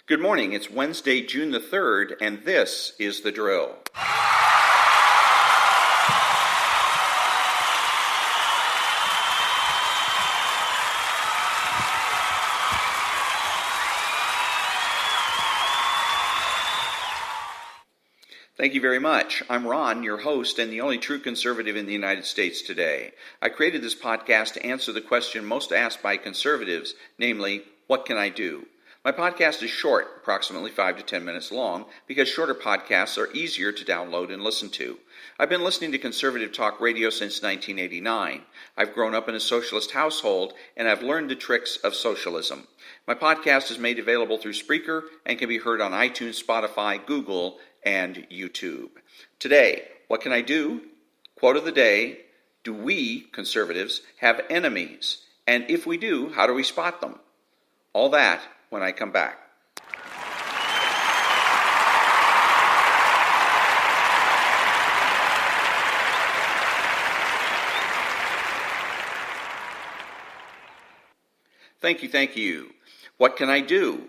Good morning. It's Wednesday, June the 3rd, and this is The Drill. Thank you very much. I'm Ron, your host and the only true conservative in the United States today. I created this podcast to answer the question most asked by conservatives, namely, what can I do? My podcast is short, approximately 5 to 10 minutes long, because shorter podcasts are easier to download and listen to. I've been listening to conservative talk radio since 1989. I've grown up in a socialist household, and I've learned the tricks of socialism. My podcast is made available through Spreaker and can be heard on iTunes, Spotify, Google, and YouTube. Today, what can I do? Quote of the day: do we, conservatives, have enemies? And if we do, how do we spot them? All that when I come back. Thank you. What can I do?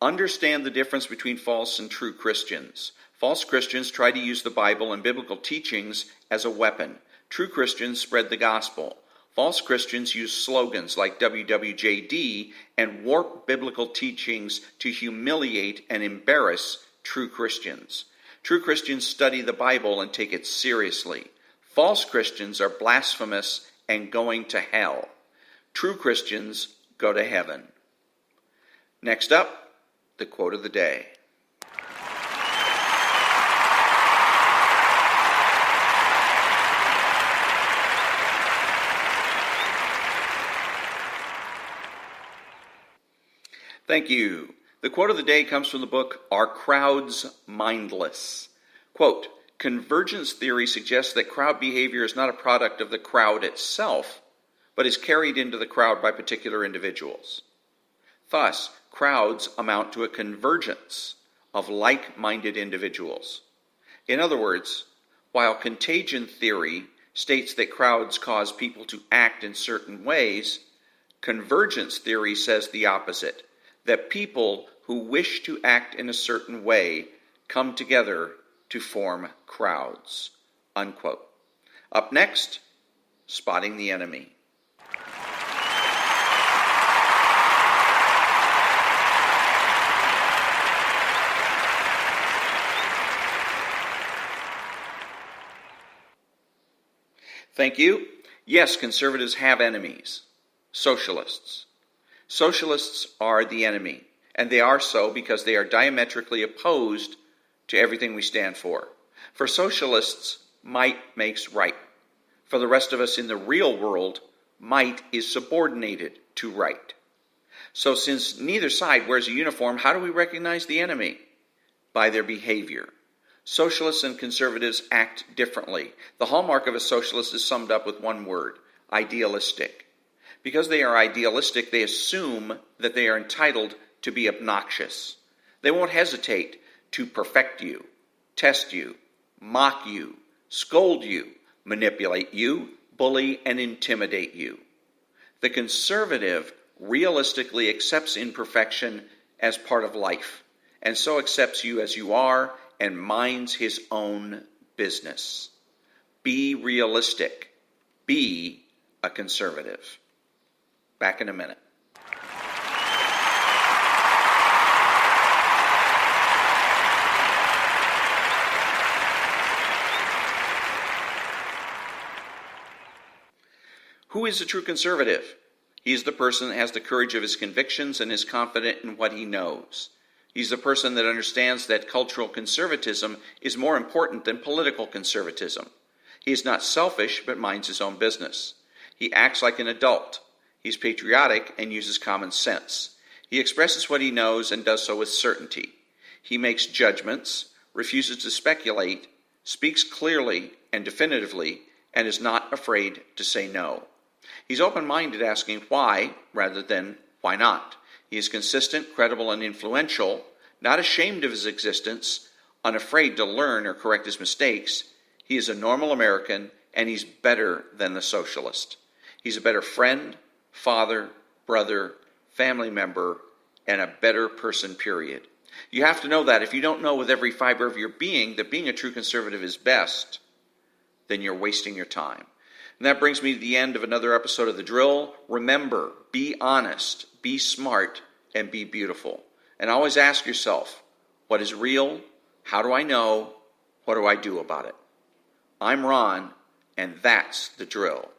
Understand the difference between false and true Christians. False Christians try to use the Bible and biblical teachings as a weapon. True Christians spread the gospel. False Christians use slogans like WWJD and warp biblical teachings to humiliate and embarrass true Christians. True Christians study the Bible and take it seriously. False Christians are blasphemous and going to hell. True Christians go to heaven. Next up, the quote of the day. Thank you. The quote of the day comes from the book, Are Crowds Mindless? Quote, convergence theory suggests that crowd behavior is not a product of the crowd itself, but is carried into the crowd by particular individuals. Thus, crowds amount to a convergence of like-minded individuals. In other words, while contagion theory states that crowds cause people to act in certain ways, convergence theory says the opposite, that people who wish to act in a certain way come together to form crowds. Unquote. Up next, spotting the enemy. Thank you. Yes, conservatives have enemies. Socialists. Socialists are the enemy, and they are so because they are diametrically opposed to everything we stand for. For socialists, might makes right. For the rest of us in the real world, might is subordinated to right. So since neither side wears a uniform, how do we recognize the enemy? By their behavior. Socialists and conservatives act differently. The hallmark of a socialist is summed up with one word: idealistic. Because they are idealistic, they assume that they are entitled to be obnoxious. They won't hesitate to perfect you, test you, mock you, scold you, manipulate you, bully, and intimidate you. The conservative realistically accepts imperfection as part of life, and so accepts you as you are and minds his own business. Be realistic. Be a conservative. Back in a minute. Who is a true conservative? He is the person that has the courage of his convictions and is confident in what he knows. He's the person that understands that cultural conservatism is more important than political conservatism. He is not selfish, but minds his own business. He acts like an adult. He's patriotic and uses common sense. He expresses what he knows and does so with certainty. He makes judgments, refuses to speculate, speaks clearly and definitively, and is not afraid to say no. He's open-minded, asking why rather than why not. He is consistent, credible, and influential, not ashamed of his existence, unafraid to learn or correct his mistakes. He is a normal American, and he's better than the socialist. He's a better friend, father, brother, family member, and a better person, period. You have to know that. If you don't know with every fiber of your being that being a true conservative is best, then you're wasting your time. And that brings me to the end of another episode of The Drill. Remember, be honest, be smart, and be beautiful. And always ask yourself, what is real? How do I know? What do I do about it? I'm Ron, and that's The Drill.